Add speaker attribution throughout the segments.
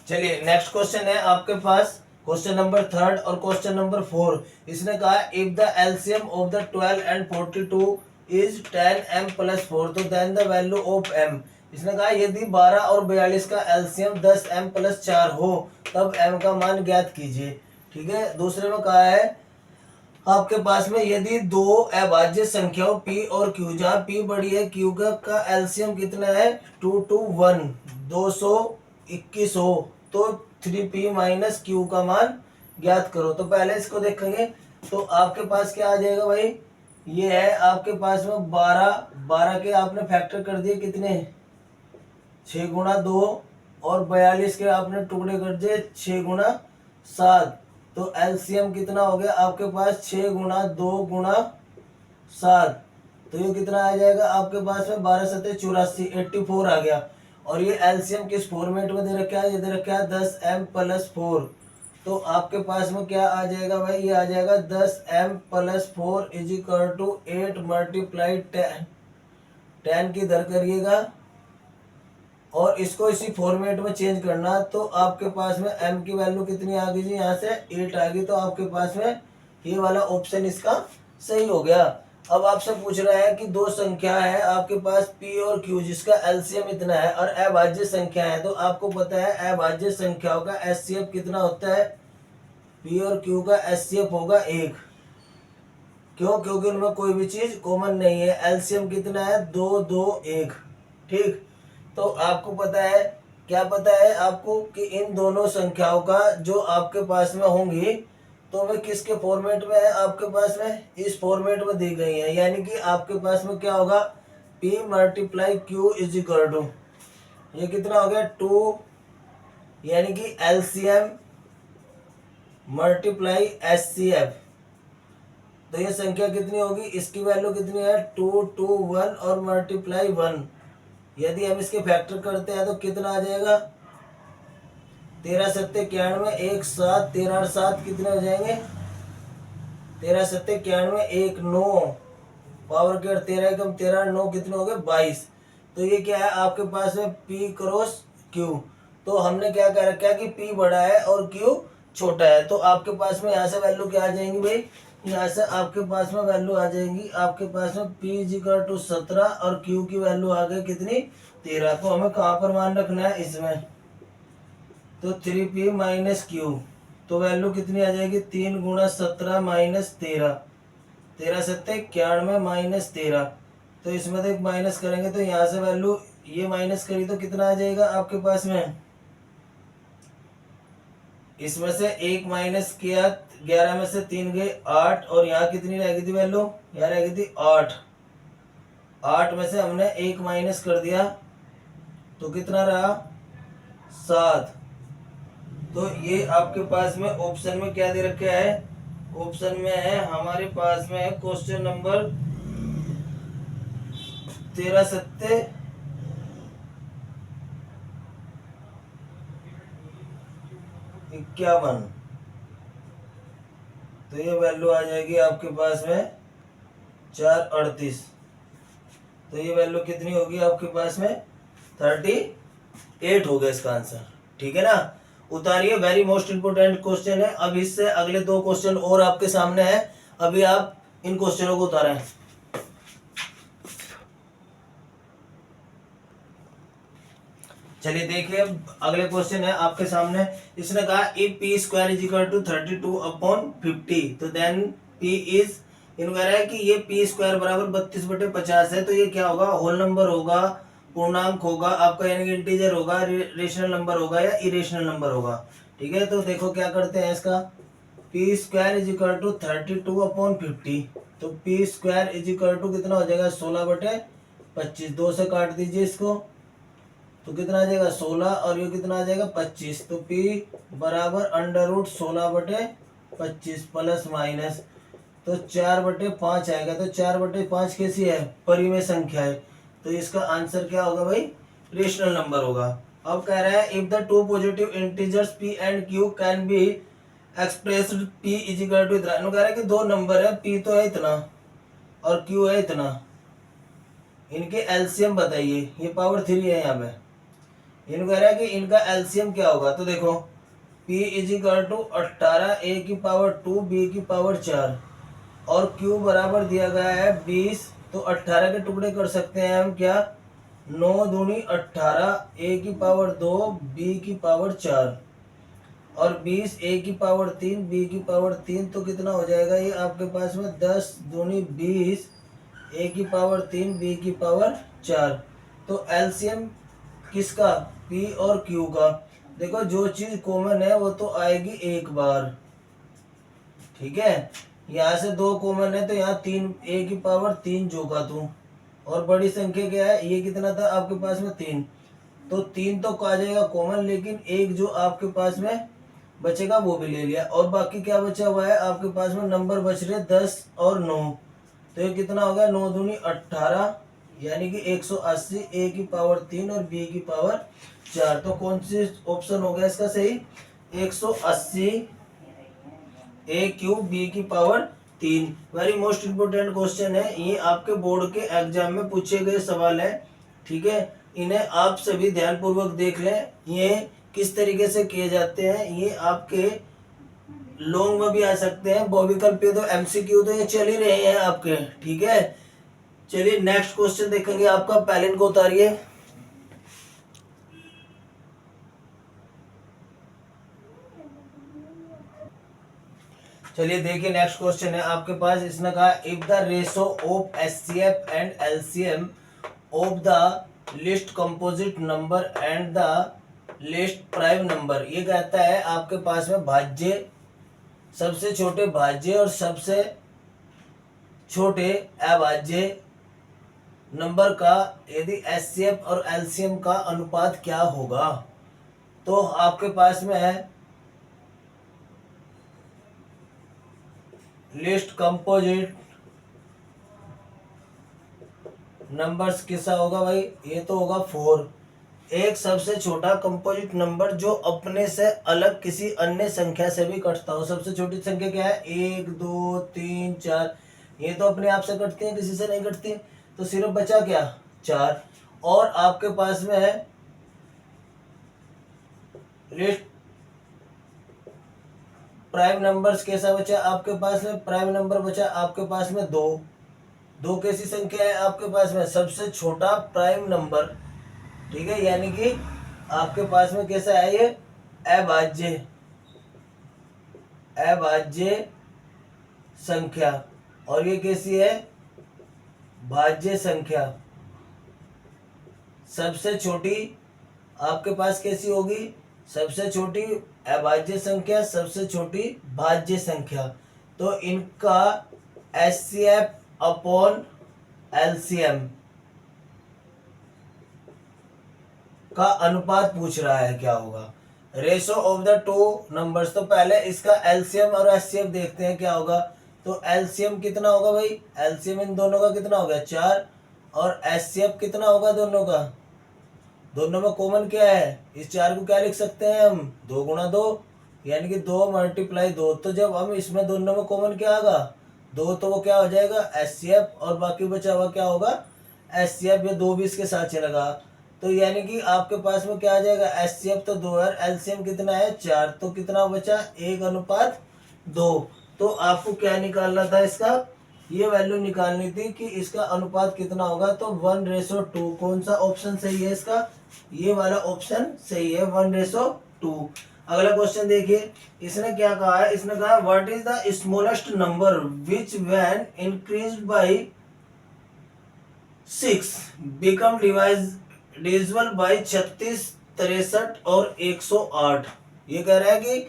Speaker 1: चलिए next question है आपके पास, क्वेश्चन नंबर 3 और क्वेश्चन नंबर 4। इसने कहा if the LCM of the 12 and 42 is 10m plus 4 तो then the value of m। इसने कहा यदि 12 और 42 का एलसीएम 10m प्लस 4 हो तब m का मान ज्ञात कीजिए। ठीक है। दूसरे में कहा है आपके पास में यदि दो अभाज्य संख्याओं p और q, जहाँ p बड़ी है q का एलसीएम कितना है 2 to 1 221 हो तो 3p माइनस क्यू का मान ज्ञात करो। तो पहले इसको देखेंगे तो आपके पास क्या आ जाएगा भाई, ये है आपके पास में 12 के आपने फैक्टर कर दिए कितने 6 गुणा 2 और 42 के आपने टुकड़े कर दिए 6 गुणा 7। तो एलसीएम कितना हो गया आपके पास 6 गुणा 2 गुणा 7। तो ये कितना आ जाएगा आपके पास में 12 सत्ते 84 84 आ गया। और ये एलसीएम किस फॉर्मेट में दे रखा है, ये दे रखा है 10m प्लस 4। तो आपके पास में क्या आ जाएगा भाई, ये आ जाएगा 10m plus 4 is equal to 8 multiply 10 की दर करिएगा और इसको इसी फॉर्मेट में चेंज करना। तो आपके पास में m की वैल्यू कितनी आ गई जी, यहाँ से 8 आ गई। तो आपके पास में ये वाला ऑप्शन इसका सही हो गया। अब आपसे पूछ रहा है कि दो संख्या है आपके पास p और q जिसका एलसीएम इतना है और अभाज्य संख्या है। तो आपको पता है अभाज्य संख्याओं का एचसीएफ कितना होता है, p और q का एचसीएफ होगा 1। क्यों, क्योंकि उनमें कोई भी चीज कॉमन नहीं है। एलसीएम कितना है 2 2 1। ठीक। तो आपको पता है, क्या पता है आपको कि इन दोनों संख्याओं का जो आपके पास में होंगी तो वे किसके फॉर्मेट में है, आपके पास में इस फॉर्मेट में दी गई है। यानी कि आपके पास में क्या होगा p multiply q is equal to ये कितना हो गया 2, यानी कि एलसीएम मल्टीप्लाई एचसीएफ। तो ये संख्या कितनी होगी, इसकी वैल्यू कितनी है 2 2 1 और मल्टीप्लाई 1। यदि हम इसके फैक्टर करते हैं तो कितना आ जाएगा 13 सत्ते 91 1 7 13 7 कितने हो जाएंगे 13 सत्ते 91 1 9 पावर के 13 कम 13 9 कितने हो गए 22। तो ये क्या है आपके पास में p क्रॉस q। तो हमने क्या कर रखा है कि p बड़ा है और q छोटा है। तो आपके पास में यहाँ से वैल्यू क्या आ जाएंगी भाई, यहाँ से आपके पास में वैल्यू आ जाएंगी आपके पास में p इक्वल टू 17 और q की वैल्यू आ गई कितनी 13। तो हमें कहाँ पर मान रखना है इसमें, तो 3p माइनस क्यू। तो वैल्यू कितनी आ जाएगी 3 गुणा 17 माइनस 13 13 सत्ते 91 माइनस 13। तो इसमें तो एक माइनस करेंगे तो यहाँ से वैल्यू ये माइनस करी तो कितना आ जाएगा आपके पास में, इसमें से एक माइनस किया 11 में से 3 गए 8 और यहाँ कितनी रह गई थी वैल्यू, यहाँ रह गई थी 8। 8 में से हमने एक माइनस कर दिया तो कितना रहा 7। तो ये आपके पास में ऑप्शन में क्या दे रखा है, ऑप्शन में है हमारे पास में है क्वेश्चन नंबर 13 सत्ते 51। तो ये वैल्यू आ जाएगी आपके पास में 438। तो ये वैल्यू कितनी होगी आपके पास में 38 हो गया इसका आंसर। ठीक है ना। उतारिए, वेरी मोस्ट इंपोर्टेंट क्वेश्चन है। अब इससे अगले दो क्वेश्चन और आपके सामने है, अभी आप इन क्वेश्चनों को उतारें। चलिए देखिए अगले क्वेश्चन है आपके सामने। इसने कहा if p square is equal to 32/50 तो देन पी इज, इन्होंने कह रहा है कि ये पी स्क्वायर बराबर 32/50 है। तो ये क्या होगा, होल नंबर होगा, पूर्णांक होगा आपका, यानी कि इंटीजर होगा, रेशनल नंबर होगा या इरेशनल नंबर होगा। ठीक है। तो देखो क्या करते हैं इसका, p square is equal to 32/50। तो p square is equal to कितना हो जाएगा 16/25। 2 से काट दीजिए इसको तो कितना आ जाएगा 16 और ये कितना आ जाएगा 25। तो p बराबर √16/25 प्लस माइनस तो 4/5 आएगा। तो 4/5 कैसी है, परिमेय संख्या है। तो इसका आंसर क्या होगा भाई, रेशनल नंबर होगा। अब कह रहा है if the two positive integers p and q can be expressed p is equal to इतना। कह रहा है कि दो नंबर है, p तो है इतना और q है इतना, इनके एलसीएम बताइए। ये पावर 3 है यहाँ पे, इनको कह रहा है कि इनका एलसीएम क्या होगा। तो देखो P is equal to 18 A की पावर 2 B की पावर 4 और Q बराबर दिया गया है 20। तो 18 के टुकड़े कर सकते हैं हम क्या, 9 दूनी 18, A की पावर 2 B की पावर 4 और 20 A की पावर 3 B की पावर 3। तो कितना हो जाएगा ये आपके पास में 10 दूनी 20 A की पावर 3 B की पावर 4। तो एलसीएम किसका, P और Q का। देखो जो चीज कॉमन है वो तो आएगी एक बार, ठीक है। यहाँ से 2 कॉमन है तो यहाँ 3 A की पावर 3 जोगा तू, और बड़ी संख्या क्या है, ये कितना था आपके पास में 3। तो 3 तो आ जाएगा कॉमन, लेकिन एक जो आपके पास में बचेगा वो भी ले लिया, और बाकी क्या बचा हुआ है आपके पास में, नंबर बच रहे 10 और 9। तो ये कितना हो गया, 9 दूनी 18 यानी कि 180 A की पावर 3 और B की पावर 4। तो कौन सी ऑप्शन हो गया इसका सही, 180 A³ B की power 3। Very most important question है ये, आपके बोर्ड के एग्जाम में पूछे गए सवाल है, ठीक है। इन्हें आप सभी ध्यानपूर्वक देख लें, ये किस तरीके से किए जाते हैं। ये आपके लॉन्ग में भी आ सकते हैं, बहुविकल्प पे तो MCQ तो ये चल ही रहे हैं आपके, ठीक है। चलिए नेक्स्ट क्वेश्चन देखेंगे आपका, पहले इनको उतारिए। चलिए देखिए नेक्स्ट क्वेश्चन है आपके पास, इसने कहा if the ratio of HCF and LCM of the list composite number and the list prime number. ये कहता है आपके पास में भाज्य, सबसे छोटे भाज्य और सबसे छोटे अभाज्य नंबर का यदि HCF और LCM का अनुपात क्या होगा। तो आपके पास में है लिस्ट कंपोजिट नंबर्स किसा होगा भाई, ये तो होगा 4। एक सबसे छोटा कंपोजिट नंबर जो अपने से अलग किसी अन्य संख्या से भी कटता हो। सबसे छोटी संख्या क्या है, 1 2 3 4, ये तो अपने आप से कटती है, किसी से नहीं कटती। तो सिर्फ बचा क्या, 4। और आपके पास में है लिस्ट प्राइम नंबर्स कैसा बचा आपके पास में, प्राइम नंबर बचा आपके पास में 2। 2 कैसी संख्या है आपके पास में, सबसे छोटा प्राइम नंबर, ठीक है। यानी कि आपके पास में कैसा है ये, अभाज्य, अभाज्य संख्या। और ये कैसी है, भाज्य संख्या। सबसे छोटी आपके पास कैसी होगी, सबसे छोटी अभाज्य संख्या, सबसे छोटी भाज्य संख्या। तो इनका HCF अपॉन LCM का अनुपात पूछ रहा है, क्या होगा, ratio of the two numbers. तो पहले इसका LCM और HCF देखते हैं क्या होगा। तो LCM कितना होगा भाई, LCM इन दोनों का कितना हो गया, 4, और HCF कितना होगा दोनों का, दोनों में कॉमन क्या है, इस 4 को क्या लिख सकते हैं हम, 2 गुणा 2 यानी कि 2 मल्टीप्लाई 2। तो जब हम इसमें दोनों में कॉमन क्या आएगा, 2, तो वो क्या हो जाएगा HCF, और बाकी बचा हुआ क्या होगा HCF, ये 2 भी इसके साथ चलेगा। तो यानी कि आपके पास में क्या आ जाएगा, HCF तो 2 है, LCM कितना है 4, तो कितना बचा 1:2। तो आपको क्या निकालना था, इसका ये वैल्यू निकालनी थी कि इसका अनुपात कितना होगा। तो 1:2। कौन सा ऑप्शन सही है इसका, ये वाला ऑप्शन सही है, 1:2। अगला क्वेश्चन देखिए, इसने क्या कहा है, इसने कहा what is the smallest number which when increased by 6 become divisible by 36, 63 और 108। ये कह रहा है कि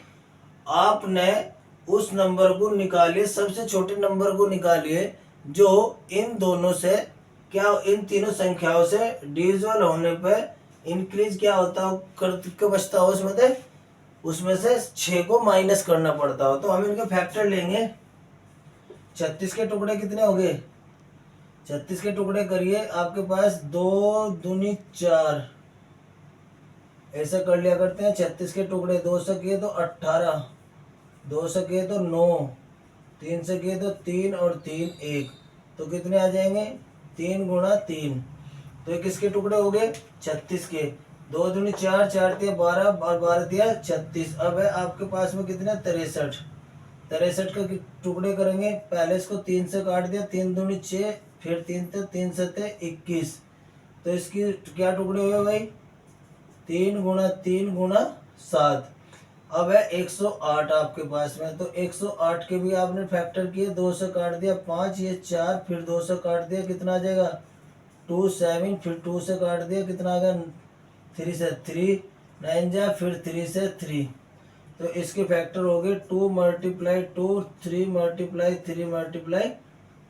Speaker 1: आपने उस नंबर को निकालिए, सबसे छोटे नंबर को निकालिए जो इन दोनों से क्या, इन तीनों संख्याओं से डिविजिबल होने पे इंक्रीज क्या होता हो, करके बचता हो उसमें से 6 को माइनस करना पड़ता हो। तो हम इनके फैक्टर लेंगे। 36 के टुकड़े कितने हो गए, 36 के टुकड़े करिए, आपके पास 2 दूनी 4, ऐसा कर लिया करते हैं। 36 के टुकड़े 2 से किए तो 18, 2 से किए तो 9, 3 से किए तो 3 और 3 1, तो कितने आ जाएंगे 3 गुणा 3। तो ये किसके टुकड़े हो गए, 36 के। दो दूनी चार, चार तिया 12 और 12 तिया 36। अब है आपके पास में कितना 63। 63 के टुकड़े करेंगे, पहले इसको 3 से काट दिया, 3 दूनी 6, फिर 3 थे 3 सते 21। तो इसकी क्या टुकड़े हुए भाई 3 गुणा 3 गुणा 7। अब है 108 आपके पास में, तो 108 के भी आपने फैक्टर किए, 2 से काट दिया 5, ये 4, फिर 2 से काट दिया कितना आ जाएगा 2 7, फिर 2 से काट दिया कितना आ गया 3 से 3 9 जा, फिर 3 से 3। तो इसके फैक्टर हो गए 2 मल्टीप्लाई 2, 3 मल्टीप्लाई 3 मल्टीप्लाई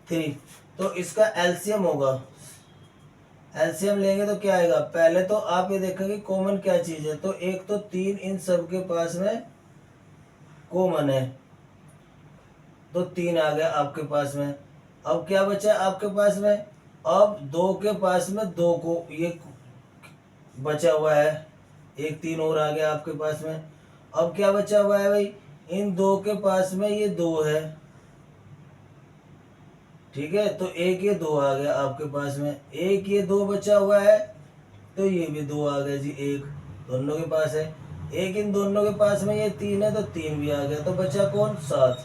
Speaker 1: 3। तो इसका एलसीएम होगा, एलसीएम लेंगे तो क्या आएगा, पहले तो आप ये देखेंगे कॉमन क्या चीज है, तो एक तो 3 इन सब के पास में कॉमन है, तो 3 आ गया आपके पास में। अब क्या बचा आपके पास में, अब 2 के पास में 2 को ये बचा हुआ है, एक 3 और आ गया आपके पास में। अब क्या बचा हुआ है भाई, इन 2 के पास में ये 2 है, ठीक है, तो एक ये 2 आ गया आपके पास में, एक ये 2 बचा हुआ है, तो ये भी 2 आ गया जी, एक दोनों के पास है। एक इन दोनों के पास में ये 3 है, तो 3 भी आ गया, तो बचा कौन 7।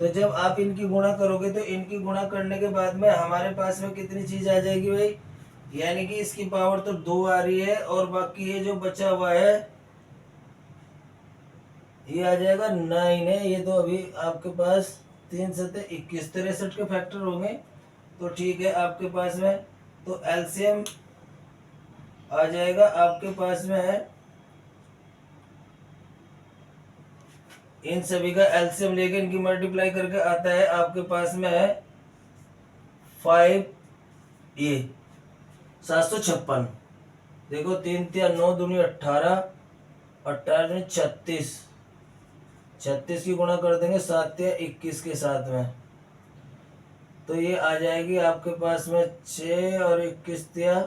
Speaker 1: तो जब आप इनकी गुणा करोगे तो इनकी गुणा करने के बाद में हमारे पास में कितनी चीज आ जाएगी भाई, यानी कि इसकी पावर तो 2 आ रही है, और बाकी ये जो बचा हुआ है ये आ जाएगा 9 है, ये तो अभी आपके पास 3 सते 21, 63 के फैक्टर होंगे। तो ठीक है आपके पास में, तो एलसीएम आ जाएगा आपके पास में है, इन सभी का एलसीएम लेके इनकी मल्टीप्लाई करके आता है आपके पास में है 5 ये 756। देखो 3 तिया 9 दूनी 18, 18 दूनी 36, 36 की गुणा कर देंगे 7 तिया 21 के साथ में, तो ये आ जाएगी आपके पास में 6 और 21 तिया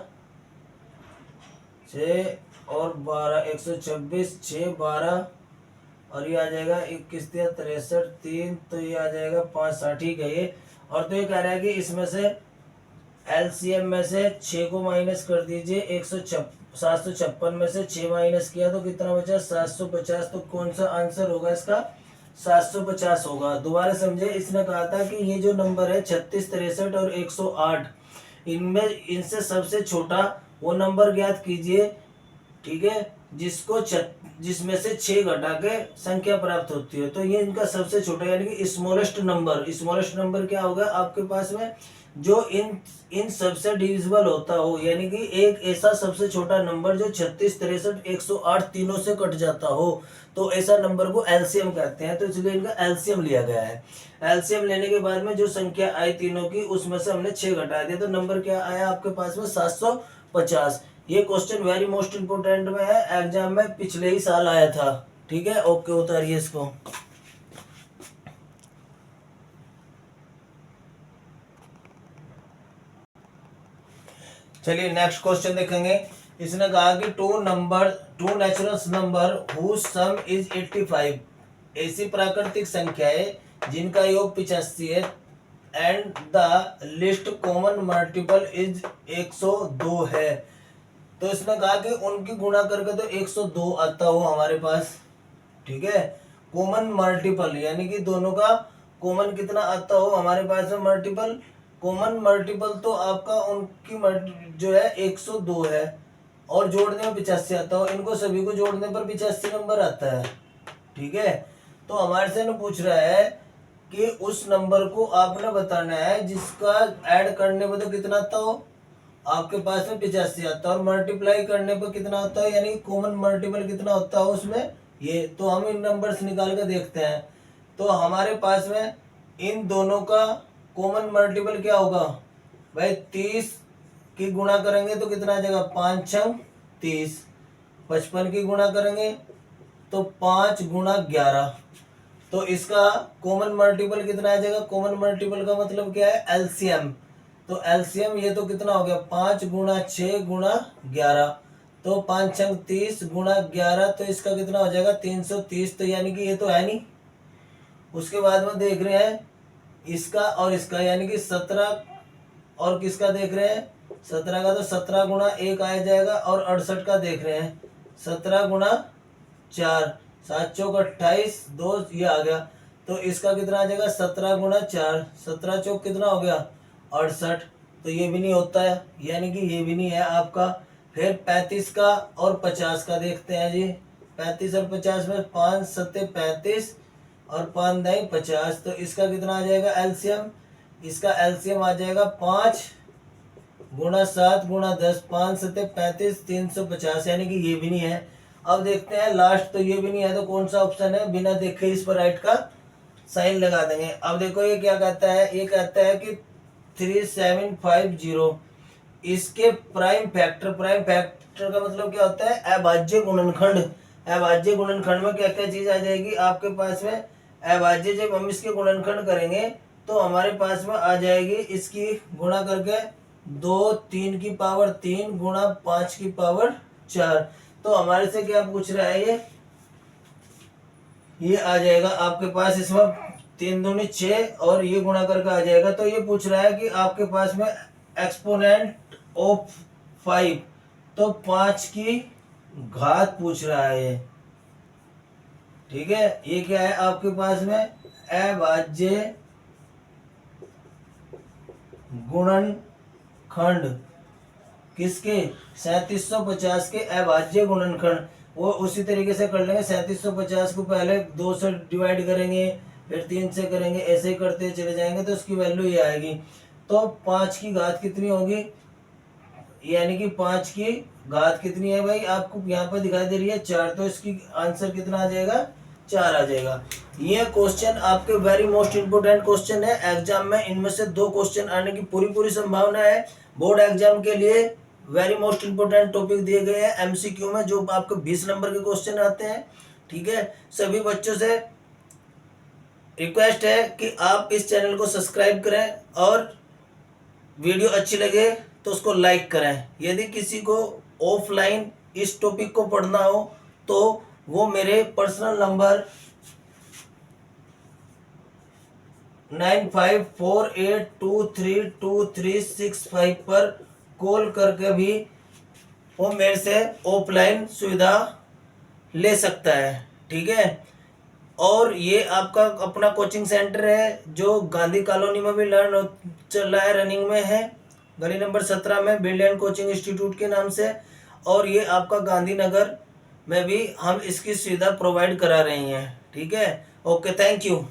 Speaker 1: 6 और 12 126, 6 12, और ये आ जाएगा 21 तिया 63 3, तो ये आ जाएगा 5 60, ठीक है ये। और तो ये कह रहा है कि इसमें से एलसीएम में से 6 को माइनस कर दीजिए, 756 में से 6 माइनस किया तो कितना बचा 750, तो कौन सा आंसर होगा इसका 750 होगा। दोबारा समझे, इसने कहा था कि ये जो नंबर है 36 63 और 108, इनमें इनसे सबसे छोटा वो नंबर ज्ञात कीजिए, ठीक है, जिसमें से 6 घटा के संख्या प्राप्त होती है। तो ये इनका सबसे छोटा यानी कि स्मॉलेस्ट नंबर क्या होगा आपके पास में, जो इन सबसे डिविजिबल होता हो, यानी कि एक ऐसा सबसे छोटा नंबर जो 36 63 108 तीनों से कट जाता हो, तो ऐसा नंबर को एलसीएम कहते हैं। तो इसलिए इनका एलसीएम लिया गया है। एलसीएम लेने के बाद में जो संख्या आई तीनों की, उसमें से हमने 6 घटा दिया, तो नंबर क्या आया आपके पास में 750। ये क्वेश्चन वेरी मोस्ट इंपोर्टेंट में है, एग्जाम में पिछले ही साल आया था, ठीक है। ओके, उतारिए इसको। चलिए नेक्स्ट क्वेश्चन देखेंगे। इसने कहा कि two natural number whose sum is 85, ऐसी प्राकृतिक संख्या है जिनका योग 85 है, and the least common multiple is 102 है। तो इसने कहा कि उनकी गुणा करके तो 102 आता हो हमारे पास, ठीक है। कॉमन मल्टीपल यानी कि दोनों का कॉमन कितना आता हो हमारे पास में मल्टीपल, कॉमन मल्टीपल तो आपका उनकी जो है 102 है, और जोड़ने में 85 आता हो, इनको सभी को जोड़ने पर 85 नंबर आता है, ठीक है। तो हमारे से पूछ रहा है कि उस नंबर को आपने बताना है जिसका ऐड करने पर तो कितना आता हो आपके पास में 85 आता है, और मल्टीप्लाई करने पर कितना होता है, यानी कॉमन मल्टीपल कितना होता है उसमें ये। तो हम इन नंबर्स निकाल के देखते हैं। तो हमारे पास में इन दोनों का कॉमन मल्टीपल क्या होगा भाई, 30 की गुणा करेंगे तो कितना आ जाएगा 5 6 30, 55 की गुणा करेंगे तो 5 गुणा 11, तो इसका कॉमन मल्टीपल कितना आ जाएगा। कॉमन मल्टीपल का मतलब क्या है एलसीएम, तो एलसीएम ये तो कितना हो गया 5 गुणा 6 गुणा 11, तो 5 6 30 गुणा 11, तो इसका कितना हो जाएगा 330, तो यानी कि ये तो है नहीं। उसके बाद में देख रहे हैं इसका और इसका, यानी कि 17 और किसका देख रहे हैं 17 का तो 17 गुणा 1 आ जाएगा, और 68 का देख रहे हैं 17 गुणा 4, 7 चौक 28, 2 ये आ गया। तो इसका कितना आ जाएगा 17 गुणा 4, 17 चौक कितना हो गया 68। तो ये भी नहीं होता है, यानी कि ये भी नहीं है आपका। फिर 35 का और 50 का देखते हैं जी। 35 और 50 में 5 सत्ते 35 और 5 दाई 50। तो इसका कितना आ जाएगा एलसीएम, इसका एलसीएम आ जाएगा 5 गुणा 7 गुणा 10, 5 सत्ते 35, 350, यानी कि ये भी नहीं है। अब देखते हैं लास्ट, तो ये भी नहीं है तो कौन सा ऑप्शन है, बिना देखे इस पर राइट का साइन लगा देंगे। अब देखो ये क्या कहता है, ये कहता है कि 3750 इसके प्राइम फैक्टर, प्राइम फैक्टर का मतलब क्या होता है अभाज्य गुणनखंड। अभाज्य गुणनखंड में क्या क्या चीज आ जाएगी आपके पास में, अभाज्य जब हम इसके गुणनखंड करेंगे तो हमारे पास में आ जाएगी इसकी गुणा करके 2 3 की पावर 3 गुणा 5 की पावर 4। तो हमारे से क्या पूछ रहा है ये आ जाएगा आपके पास इसमें 3 दूनी 6 और ये गुणा करके आ जाएगा। तो ये पूछ रहा है कि आपके पास में एक्सपोनेंट ऑफ 5, तो 5 की घात पूछ रहा है ये, ठीक है। ये क्या है आपके पास में अभाज्य गुणनखंड किसके 3750 के अभाज्य गुणनखंड। वो उसी तरीके से कर लेंगे, 3750 को पहले 2 से डिवाइड करेंगे, फिर 3 से करेंगे, ऐसे ही करते चले जाएंगे तो उसकी वैल्यू ये आएगी। तो 5 की घात कितनी होगी, यानी कि 5 की घात कितनी है भाई, आपको यहाँ पर दिखाई दे रही है 4, तो इसकी आंसर कितना आ जाएगा 4 आ जाएगा। ये क्वेश्चन आपके वेरी मोस्ट इंपोर्टेंट क्वेश्चन है एग्जाम में, इनमें से 2 क्वेश्चन आने की पूरी पूरी संभावना है। बोर्ड एग्जाम के लिए वेरी मोस्ट इंपोर्टेंट टॉपिक दिए गए हैं एमसीक्यू में, जो आपको 20 नंबर के क्वेश्चन आते हैं, ठीक है। सभी बच्चों से रिक्वेस्ट है कि आप इस चैनल को सब्सक्राइब करें और वीडियो अच्छी लगे तो उसको लाइक करें। यदि किसी को ऑफलाइन इस टॉपिक को पढ़ना हो तो वो मेरे पर्सनल नंबर 9548232365 पर कॉल करके भी वो मेरे से ऑफलाइन सुविधा ले सकता है, ठीक है। और ये आपका अपना कोचिंग सेंटर है जो गांधी कॉलोनी में भी चल रहा है, रनिंग में है, गली नंबर 17 में ब्रिलियंट कोचिंग इंस्टीट्यूट के नाम से। और ये आपका गांधीनगर में भी हम इसकी सुविधा प्रोवाइड करा रहे हैं, ठीक है। Okay, thank you.